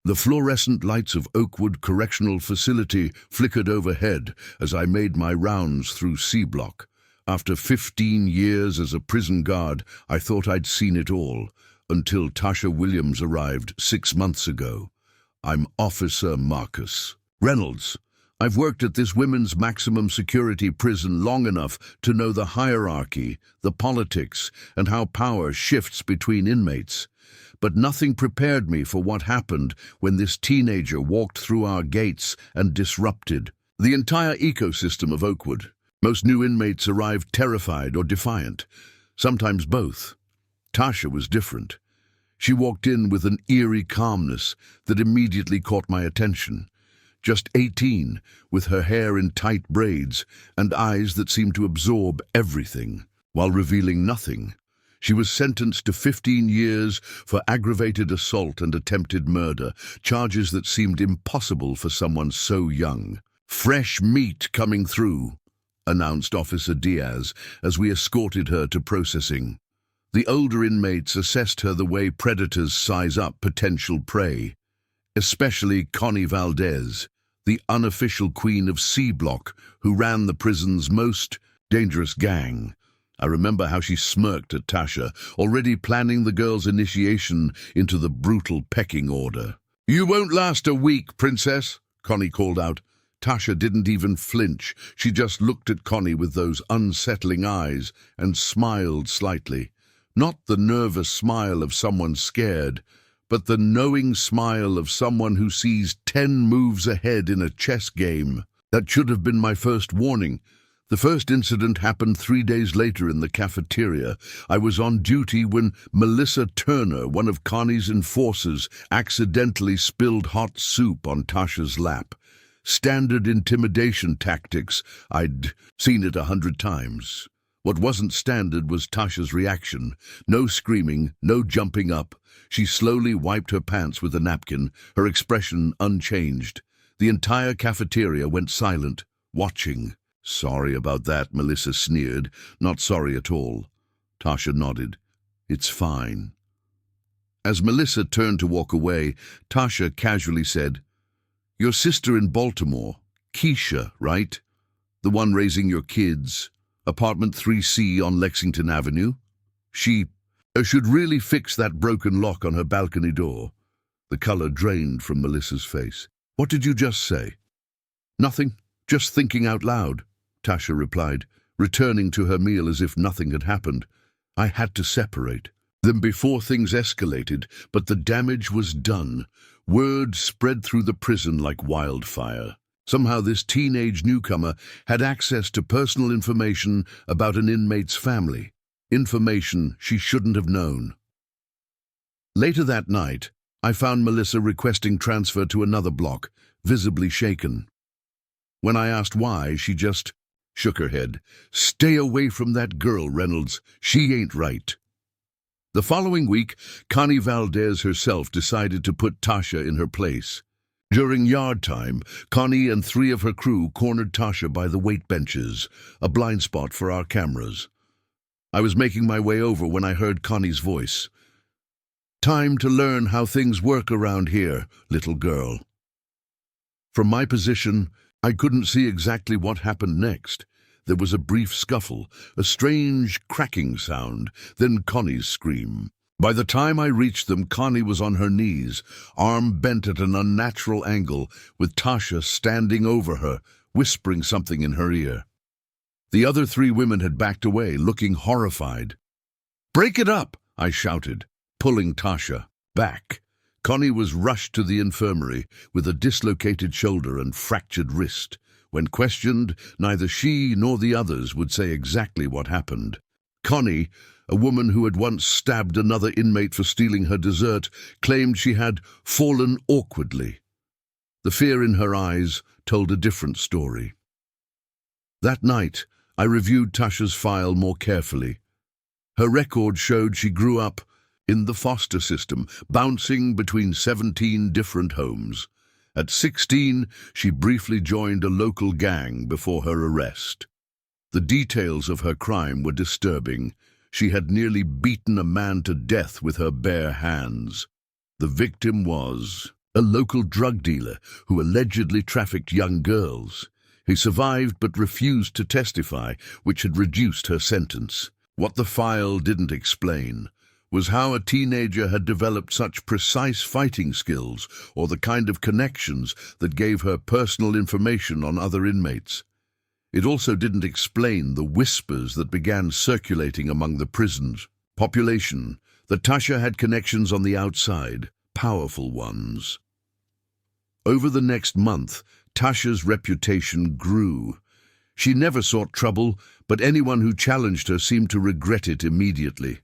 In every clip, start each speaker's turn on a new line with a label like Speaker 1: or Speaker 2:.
Speaker 1: The fluorescent lights of Oakwood Correctional Facility flickered overhead as I made my rounds through C Block. After 15 years as a prison guard, I thought I'd seen it all, until Tasha Williams arrived 6 months ago. I'm Officer Marcus Reynolds. I've worked at this women's maximum security prison long enough to know the hierarchy, the politics, and how power shifts between inmates. But nothing prepared me for what happened when this teenager walked through our gates and disrupted the entire ecosystem of Oakwood. Most new inmates arrived terrified or defiant, sometimes both. Tasha was different. She walked in with an eerie calmness that immediately caught my attention. Just 18, with her hair in tight braids and eyes that seemed to absorb everything, while revealing nothing. She was sentenced to 15 years for aggravated assault and attempted murder, charges that seemed impossible for someone so young. "Fresh meat coming through," announced Officer Diaz as we escorted her to processing. The older inmates assessed her the way predators size up potential prey, especially Connie Valdez, the unofficial queen of C Block, who ran the prison's most dangerous gang. I remember how she smirked at Tasha, already planning the girl's initiation into the brutal pecking order. "You won't last a week, Princess," Connie called out. Tasha didn't even flinch. She just looked at Connie with those unsettling eyes and smiled slightly. Not the nervous smile of someone scared, but the knowing smile of someone who sees 10 moves ahead in a chess game. That should have been my first warning. The first incident happened 3 days later in the cafeteria. I was on duty when Melissa Turner, one of Connie's enforcers, accidentally spilled hot soup on Tasha's lap. Standard intimidation tactics. I'd seen it 100 times. What wasn't standard was Tasha's reaction. No screaming, no jumping up. She slowly wiped her pants with a napkin, her expression unchanged. The entire cafeteria went silent, watching. "Sorry about that," Melissa sneered. "Not sorry at all." Tasha nodded. "It's fine." As Melissa turned to walk away, Tasha casually said, "Your sister in Baltimore, Keisha, right? The one raising your kids, apartment 3C on Lexington Avenue? She should really fix that broken lock on her balcony door." The color drained from Melissa's face. "What did you just say?" "Nothing, just thinking out loud," Tasha replied, returning to her meal as if nothing had happened. "I had to separate them before things escalated, but the damage was done. Word spread through the prison like wildfire. Somehow this teenage newcomer had access to personal information about an inmate's family, information she shouldn't have known." Later that night, I found Melissa requesting transfer to another block, visibly shaken. When I asked why, she just shook her head. "Stay away from that girl, Reynolds. She ain't right." The following week, Connie Valdez herself decided to put Tasha in her place. During yard time, Connie and 3 of her crew cornered Tasha by the weight benches, a blind spot for our cameras. I was making my way over when I heard Connie's voice. "Time to learn how things work around here, little girl." From my position, I couldn't see exactly what happened next. There was a brief scuffle, a strange cracking sound, then Connie's scream. By the time I reached them, Connie was on her knees, arm bent at an unnatural angle, with Tasha standing over her, whispering something in her ear. The other 3 women had backed away, looking horrified. "Break it up!" I shouted, pulling Tasha back. Connie was rushed to the infirmary with a dislocated shoulder and fractured wrist. When questioned, neither she nor the others would say exactly what happened. Connie, a woman who had once stabbed another inmate for stealing her dessert, claimed she had fallen awkwardly. The fear in her eyes told a different story. That night, I reviewed Tasha's file more carefully. Her record showed she grew up in the foster system, bouncing between 17 different homes. At 16, she briefly joined a local gang before her arrest. The details of her crime were disturbing. She had nearly beaten a man to death with her bare hands. The victim was a local drug dealer who allegedly trafficked young girls. He survived but refused to testify, which had reduced her sentence. What the file didn't explain was how a teenager had developed such precise fighting skills or the kind of connections that gave her personal information on other inmates. It also didn't explain the whispers that began circulating among the prison's population that Tasha had connections on the outside, powerful ones. Over the next month, Tasha's reputation grew. She never sought trouble, but anyone who challenged her seemed to regret it immediately.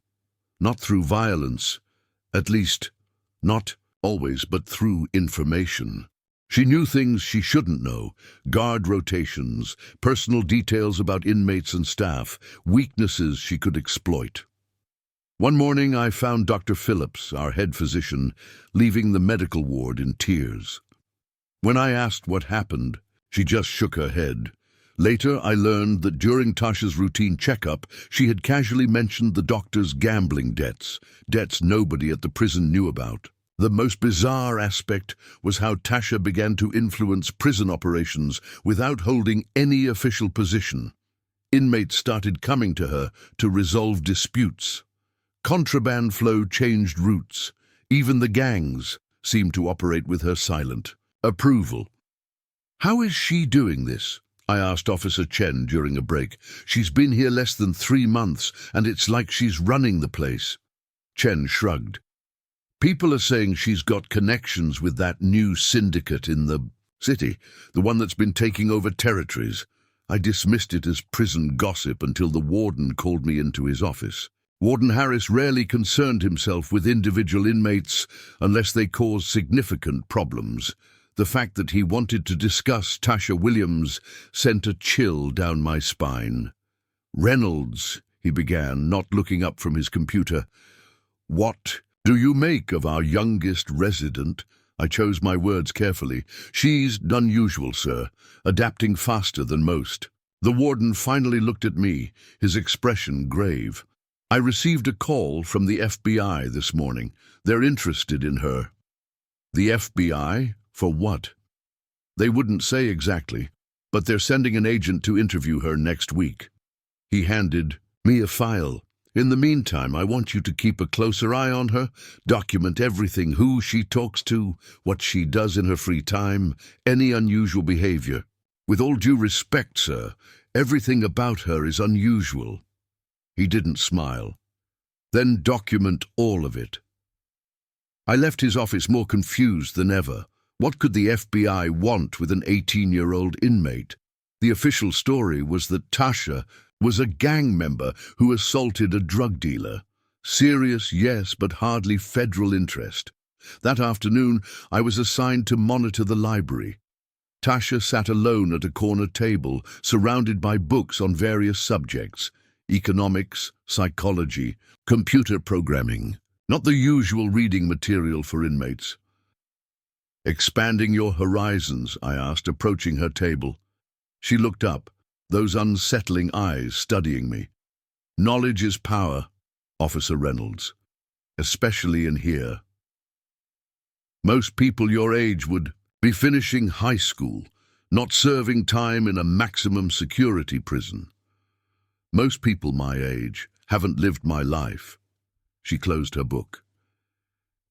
Speaker 1: Not through violence, at least, not always, but through information. She knew things she shouldn't know, guard rotations, personal details about inmates and staff, weaknesses she could exploit. One morning I found Dr. Phillips, our head physician, leaving the medical ward in tears. When I asked what happened, she just shook her head. Later, I learned that during Tasha's routine checkup, she had casually mentioned the doctor's gambling debts nobody at the prison knew about. The most bizarre aspect was how Tasha began to influence prison operations without holding any official position. Inmates started coming to her to resolve disputes. Contraband flow changed routes. Even the gangs seemed to operate with her silent approval. "How is she doing this?" I asked Officer Chen during a break. "She's been here less than 3 months, and it's like she's running the place." Chen shrugged. "People are saying she's got connections with that new syndicate in the city, the one that's been taking over territories." I dismissed it as prison gossip until the warden called me into his office. Warden Harris rarely concerned himself with individual inmates unless they caused significant problems. The fact that he wanted to discuss Tasha Williams sent a chill down my spine. "Reynolds," he began, not looking up from his computer. "What do you make of our youngest resident?" I chose my words carefully. "She's unusual, sir, adapting faster than most." The warden finally looked at me, his expression grave. "I received a call from the FBI this morning. They're interested in her." "The FBI? For what?" "They wouldn't say exactly, but they're sending an agent to interview her next week." He handed me a file. "In the meantime, I want you to keep a closer eye on her, document everything, who she talks to, what she does in her free time, any unusual behavior. With all due respect, sir, everything about her is unusual." He didn't smile. "Then document all of it." I left his office more confused than ever. What could the FBI want with an 18-year-old inmate? The official story was that Tasha was a gang member who assaulted a drug dealer. Serious, yes, but hardly federal interest. That afternoon, I was assigned to monitor the library. Tasha sat alone at a corner table, surrounded by books on various subjects: economics, psychology, computer programming. Not the usual reading material for inmates. "Expanding your horizons?" I asked, approaching her table. She looked up, those unsettling eyes studying me. "Knowledge is power, Officer Reynolds, especially in here. Most people your age would be finishing high school, not serving time in a maximum security prison. Most people my age haven't lived my life." She closed her book.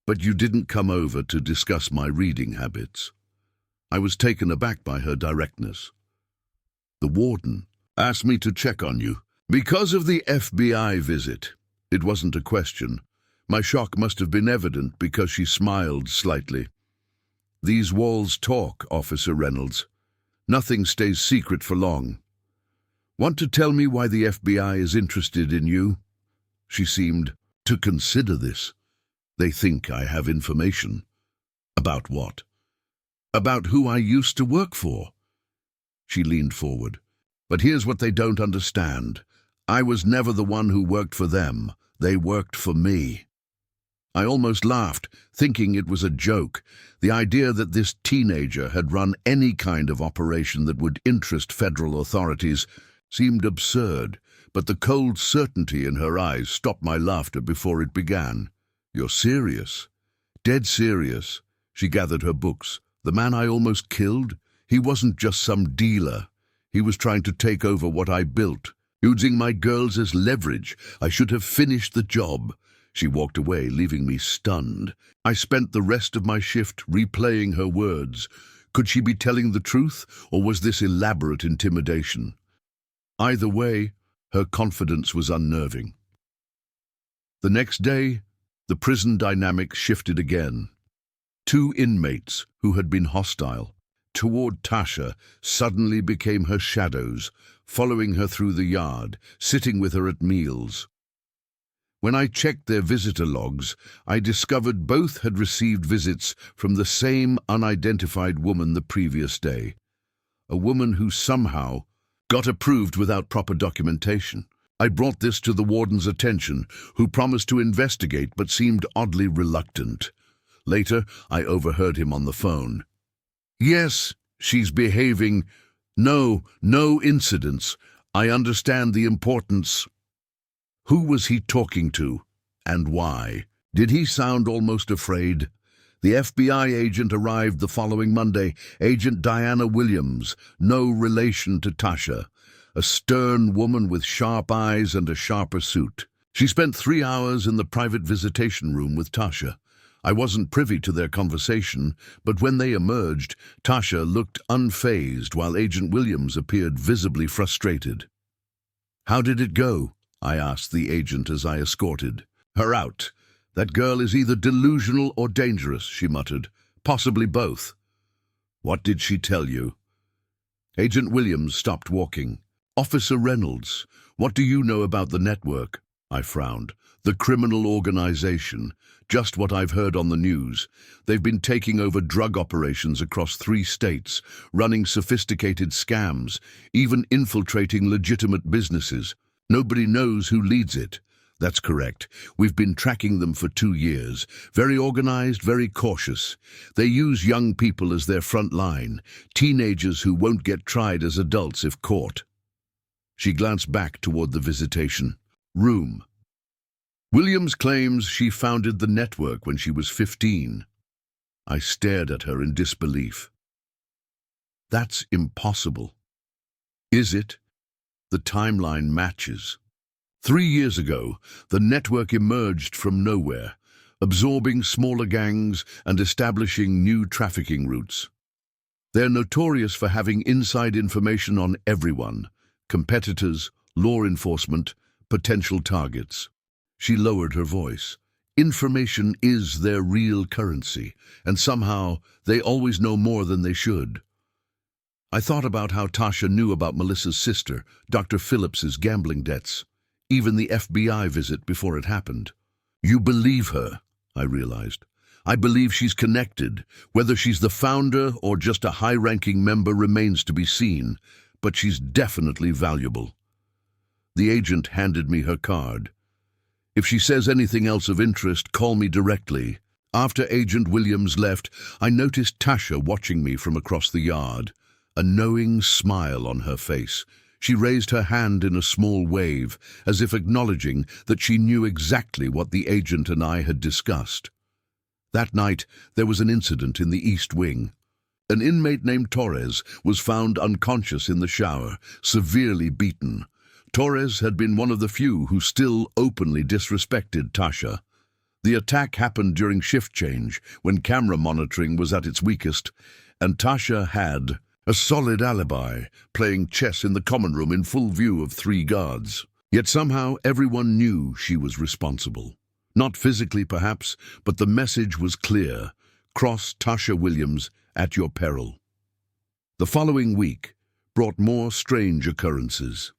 Speaker 1: "But you didn't come over to discuss my reading habits." I was taken aback by her directness. "The warden asked me to check on you because of the FBI visit." It wasn't a question. My shock must have been evident because she smiled slightly. "These walls talk, Officer Reynolds. Nothing stays secret for long. Want to tell me why the FBI is interested in you?" She seemed to consider this. "They think I have information." "About what?" "About who I used to work for." She leaned forward. "But here's what they don't understand. I was never the one who worked for them. They worked for me." I almost laughed, thinking it was a joke. The idea that this teenager had run any kind of operation that would interest federal authorities seemed absurd, but the cold certainty in her eyes stopped my laughter before it began. "You're serious? Dead serious? She gathered her books. The man I almost killed? He wasn't just some dealer. He was trying to take over what I built, using my girls as leverage. I should have finished the job. She walked away, leaving me stunned. I spent the rest of my shift replaying her words. Could she be telling the truth, or was this elaborate intimidation? Either way, her confidence was unnerving. The next day, the prison dynamic shifted again. Two inmates who had been hostile toward Tasha suddenly became her shadows, following her through the yard, sitting with her at meals. When I checked their visitor logs, I discovered both had received visits from the same unidentified woman the previous day. A woman who somehow got approved without proper documentation. I brought this to the warden's attention, who promised to investigate but seemed oddly reluctant. Later, I overheard him on the phone. "Yes, she's behaving. No incidents. I understand the importance." Who was he talking to, and why? Did he sound almost afraid? The FBI agent arrived the following Monday, Agent Diana Williams, no relation to Tasha, a stern woman with sharp eyes and a sharper suit. She spent 3 hours in the private visitation room with Tasha. I wasn't privy to their conversation, but when they emerged, Tasha looked unfazed while Agent Williams appeared visibly frustrated. "How did it go?" I asked the agent as I escorted her out. "That girl is either delusional or dangerous," she muttered. "Possibly both." "What did she tell you?" Agent Williams stopped walking. "Officer Reynolds, what do you know about the network?" I frowned. "The criminal organization. Just what I've heard on the news. They've been taking over drug operations across 3 states, running sophisticated scams, even infiltrating legitimate businesses. Nobody knows who leads it." "That's correct. We've been tracking them for 2 years. Very organized, very cautious. They use young people as their front line, teenagers who won't get tried as adults if caught." She glanced back toward the visitation room. "Williams claims she founded the network when she was 15. I stared at her in disbelief. "That's impossible." "Is it?" The timeline matches. 3 years ago, the network emerged from nowhere, absorbing smaller gangs and establishing new trafficking routes. They're notorious for having inside information on everyone: competitors, law enforcement, potential targets. She lowered her voice. "Information is their real currency, and somehow they always know more than they should." I thought about how Tasha knew about Melissa's sister, Dr. Phillips's gambling debts, even the FBI visit before it happened. "You believe her," I realized. "I believe she's connected. Whether she's the founder or just a high-ranking member remains to be seen, but she's definitely valuable." The agent handed me her card. "If she says anything else of interest, call me directly." After Agent Williams left, I noticed Tasha watching me from across the yard, a knowing smile on her face. She raised her hand in a small wave, as if acknowledging that she knew exactly what the agent and I had discussed. That night, there was an incident in the East Wing. An inmate named Torres was found unconscious in the shower, severely beaten. Torres had been one of the few who still openly disrespected Tasha. The attack happened during shift change, when camera monitoring was at its weakest, and Tasha had a solid alibi, playing chess in the common room in full view of 3 guards. Yet somehow everyone knew she was responsible. Not physically, perhaps, but the message was clear: cross Tasha Williams at your peril. The following week brought more strange occurrences.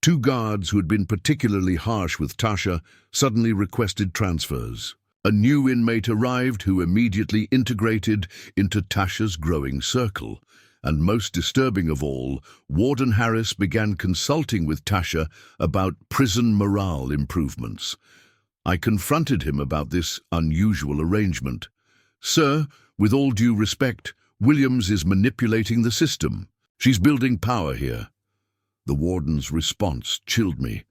Speaker 1: 2 guards who had been particularly harsh with Tasha suddenly requested transfers. A new inmate arrived who immediately integrated into Tasha's growing circle. And most disturbing of all, Warden Harris began consulting with Tasha about prison morale improvements. I confronted him about this unusual arrangement. "Sir, with all due respect, Williams is manipulating the system. She's building power here." The warden's response chilled me.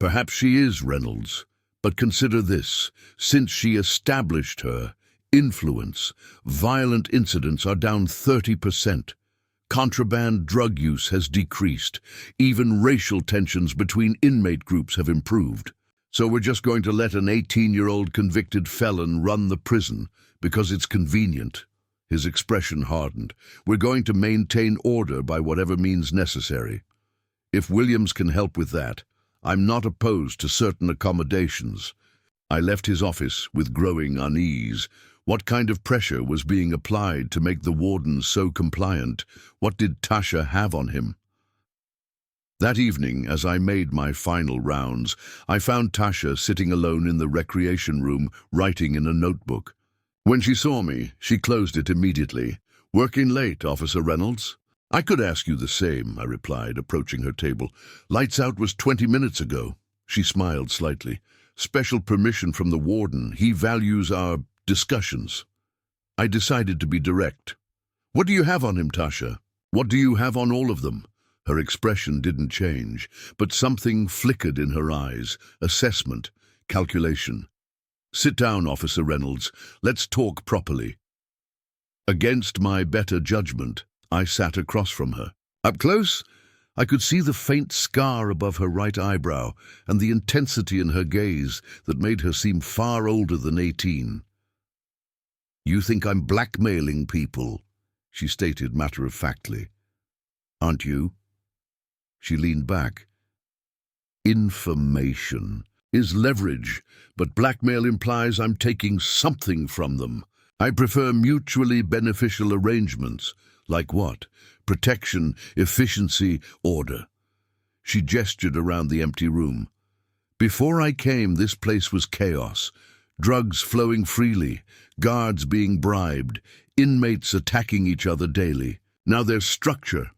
Speaker 1: "Perhaps she is, Reynolds. But consider this: since she established her, influence. Violent incidents are down 30%. Contraband drug use has decreased. Even racial tensions between inmate groups have improved. So we're just going to let an 18-year-old convicted felon run the prison because it's convenient. His expression hardened. We're going to maintain order by whatever means necessary. If Williams can help with that, I'm not opposed to certain accommodations. I left his office with growing unease. What kind of pressure was being applied to make the warden so compliant? What did Tasha have on him? That evening, as I made my final rounds, I found Tasha sitting alone in the recreation room, writing in a notebook. When she saw me, she closed it immediately. "Working late, Officer Reynolds?" "I could ask you the same," I replied, approaching her table. "Lights out was 20 minutes ago." She smiled slightly. "Special permission from the warden. He values our discussions." I decided to be direct. "What do you have on him, Tasha? What do you have on all of them?" Her expression didn't change, but something flickered in her eyes. Assessment, calculation. "Sit down, Officer Reynolds. Let's talk properly." Against my better judgment, I sat across from her. Up close, I could see the faint scar above her right eyebrow and the intensity in her gaze that made her seem far older than 18. "You think I'm blackmailing people," she stated matter-of-factly. "Aren't you?" She leaned back. "Information is leverage, but blackmail implies I'm taking something from them. I prefer mutually beneficial arrangements." "Like what?" "Protection, efficiency, order." She gestured around the empty room. "Before I came, this place was chaos. Drugs flowing freely, guards being bribed, inmates attacking each other daily. Now there's structure.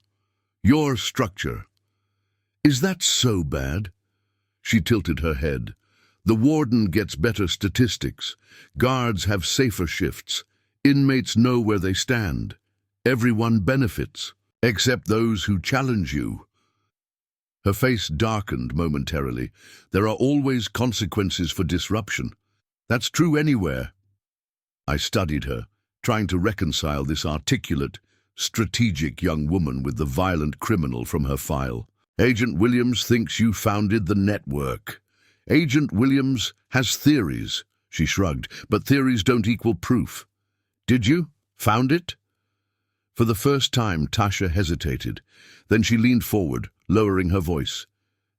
Speaker 1: Your structure. Is that so bad?" She tilted her head. "The warden gets better statistics. Guards have safer shifts. Inmates know where they stand. Everyone benefits, except those who challenge you." Her face darkened momentarily. "There are always consequences for disruption. That's true anywhere." I studied her, trying to reconcile this articulate, strategic young woman with the violent criminal from her file. "Agent Williams thinks you founded the network. Agent Williams has theories," she shrugged, "but theories don't equal proof." "Did you? Found it?" For the first time, Tasha hesitated. Then she leaned forward, lowering her voice.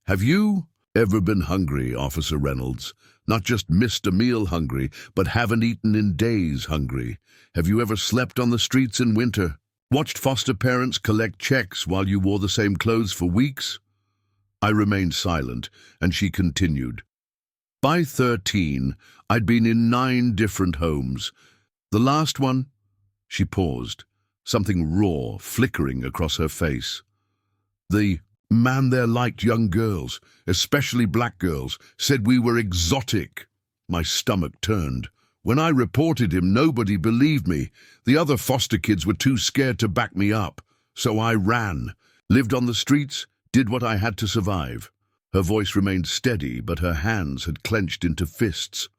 Speaker 1: "Have you ever been hungry, Officer Reynolds? Not just missed a meal hungry, but haven't eaten in days hungry? Have you ever slept on the streets in winter? Watched foster parents collect checks while you wore the same clothes for weeks?" I remained silent, and she continued. "By 13, I'd been in 9 different homes. The last one—" She paused, something raw flickering across her face. "The man there liked young girls, especially black girls, said we were exotic." My stomach turned. "When I reported him, nobody believed me. The other foster kids were too scared to back me up. So I ran, lived on the streets, did what I had to survive." Her voice remained steady, but her hands had clenched into fists.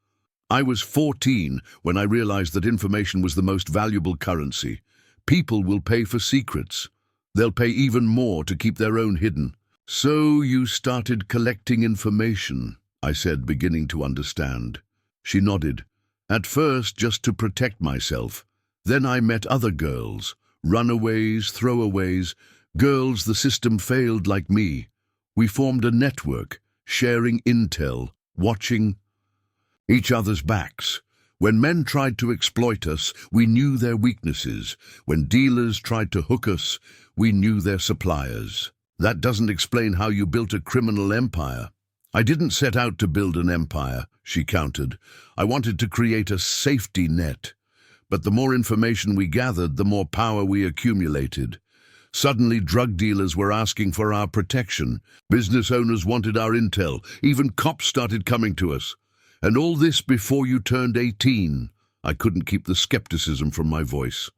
Speaker 1: "I was 14 when I realized that information was the most valuable currency. People will pay for secrets. They'll pay even more to keep their own hidden." "So you started collecting information," I said, beginning to understand. She nodded. "At first, just to protect myself. Then I met other girls, runaways, throwaways, girls the system failed like me. We formed a network, sharing intel, watching each other's backs. When men tried to exploit us, we knew their weaknesses. When dealers tried to hook us, we knew their suppliers." "That doesn't explain how you built a criminal empire." "I didn't set out to build an empire," she countered. "I wanted to create a safety net. But the more information we gathered, the more power we accumulated. Suddenly, drug dealers were asking for our protection. Business owners wanted our intel. Even cops started coming to us. And all this before you turned 18. I couldn't keep the skepticism from my voice.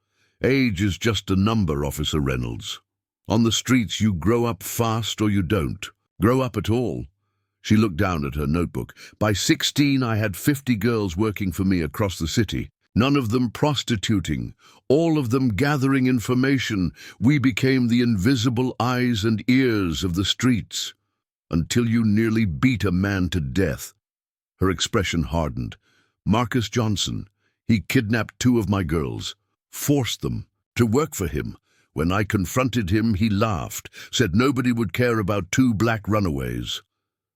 Speaker 1: "Age is just a number, Officer Reynolds. On the streets, you grow up fast or you don't. Grow up at all." She looked down at her notebook. "By 16, I had 50 girls working for me across the city. None of them prostituting, all of them gathering information. We became the invisible eyes and ears of the streets, until you nearly beat a man to death. Her expression hardened. Marcus Johnson, he kidnapped 2 of my girls, forced them to work for him. When I confronted him, he laughed, said nobody would care about 2 black runaways.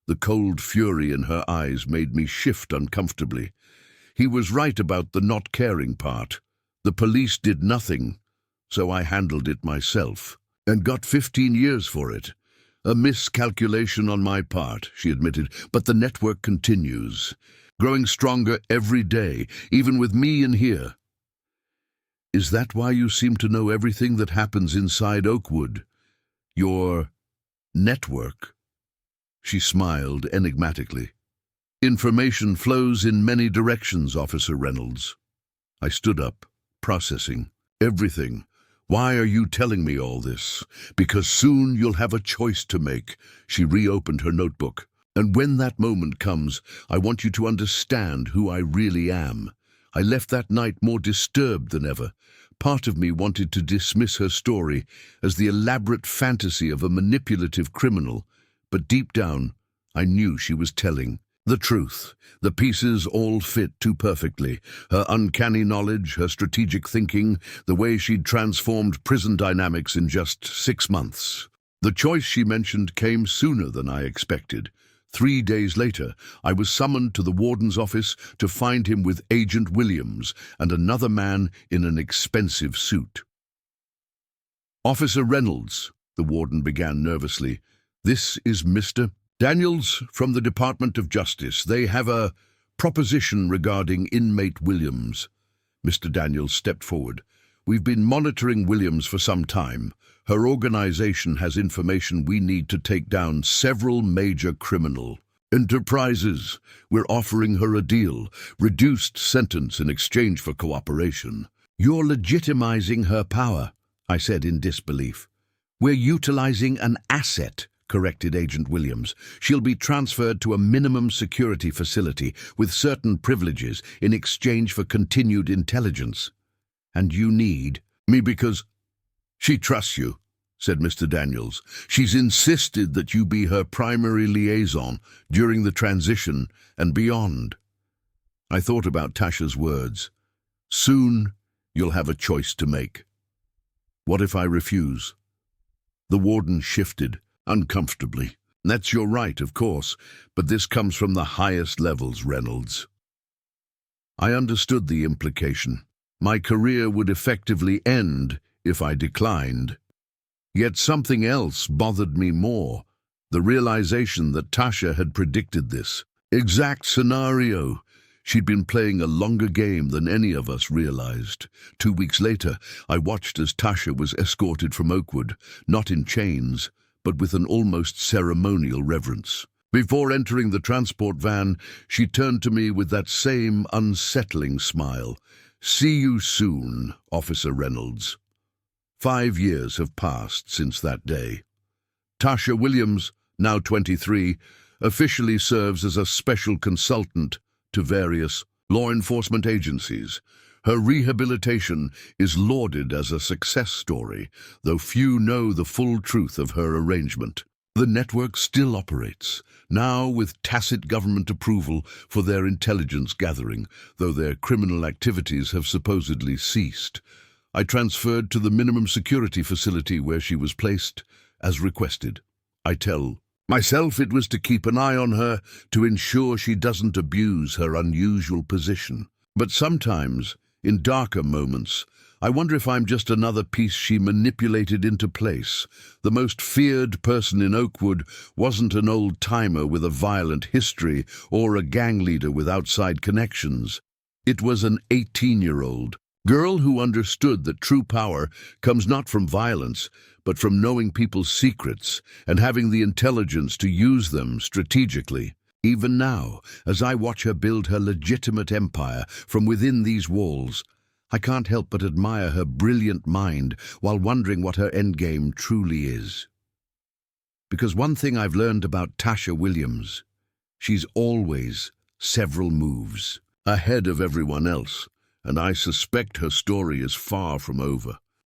Speaker 1: The cold fury in her eyes made me shift uncomfortably. He was right about the not caring part. The police did nothing, so I handled it myself, and got 15 years for it. A miscalculation on my part, she admitted, but the network continues, growing stronger every day, even with me in here. Is that why you seem to know everything that happens inside Oakwood? Your network? She smiled enigmatically. Information flows in many directions, Officer Reynolds. I stood up, processing. Everything. Why are you telling me all this? Because soon you'll have a choice to make. She reopened her notebook. And when that moment comes, I want you to understand who I really am. I left that night more disturbed than ever. Part of me wanted to dismiss her story as the elaborate fantasy of a manipulative criminal, but deep down, I knew she was telling the truth. The pieces all fit too perfectly. Her uncanny knowledge, her strategic thinking, the way she'd transformed prison dynamics in just 6 months. The choice she mentioned came sooner than I expected. 3 days later, I was summoned to the warden's office to find him with Agent Williams and another man in an expensive suit. Officer Reynolds, the warden began nervously, this is Mr. Daniels from the Department of Justice. They have a proposition regarding inmate Williams. Mr. Daniels stepped forward. We've been monitoring Williams for some time. Her organization has information we need to take down several major criminal enterprises. We're offering her a deal, reduced sentence in exchange for cooperation. You're legitimizing her power, I said in disbelief. We're utilizing an asset, corrected Agent Williams. She'll be transferred to a minimum security facility with certain privileges in exchange for continued intelligence. And you need me because she trusts you, said Mr. Daniels. She's insisted that you be her primary liaison during the transition and beyond. I thought about Tasha's words. Soon you'll have a choice to make. What if I refuse? The warden shifted uncomfortably. That's your right, of course, but this comes from the highest levels, Reynolds. I understood the implication. My career would effectively end if I declined. Yet something else bothered me more, the realization that Tasha had predicted this exact scenario. She'd been playing a longer game than any of us realized. 2 weeks later, I watched as Tasha was escorted from Oakwood, not in chains, but with an almost ceremonial reverence. Before entering the transport van, she turned to me with that same unsettling smile. See you soon, Officer Reynolds. 5 years have passed since that day. Tasha Williams, now 23, officially serves as a special consultant to various law enforcement agencies. Her rehabilitation is lauded as a success story, though few know the full truth of her arrangement. The network still operates, now with tacit government approval for their intelligence gathering, though their criminal activities have supposedly ceased. I transferred to the minimum security facility where she was placed, as requested. I tell myself it was to keep an eye on her, to ensure she doesn't abuse her unusual position. But sometimes, in darker moments, I wonder if I'm just another piece she manipulated into place. The most feared person in Oakwood wasn't an old-timer with a violent history or a gang leader with outside connections. It was an 18-year-old girl who understood that true power comes not from violence, but from knowing people's secrets and having the intelligence to use them strategically. Even now, as I watch her build her legitimate empire from within these walls, I can't help but admire her brilliant mind while wondering what her endgame truly is. Because one thing I've learned about Tasha Williams, she's always several moves ahead of everyone else, and I suspect her story is far from over.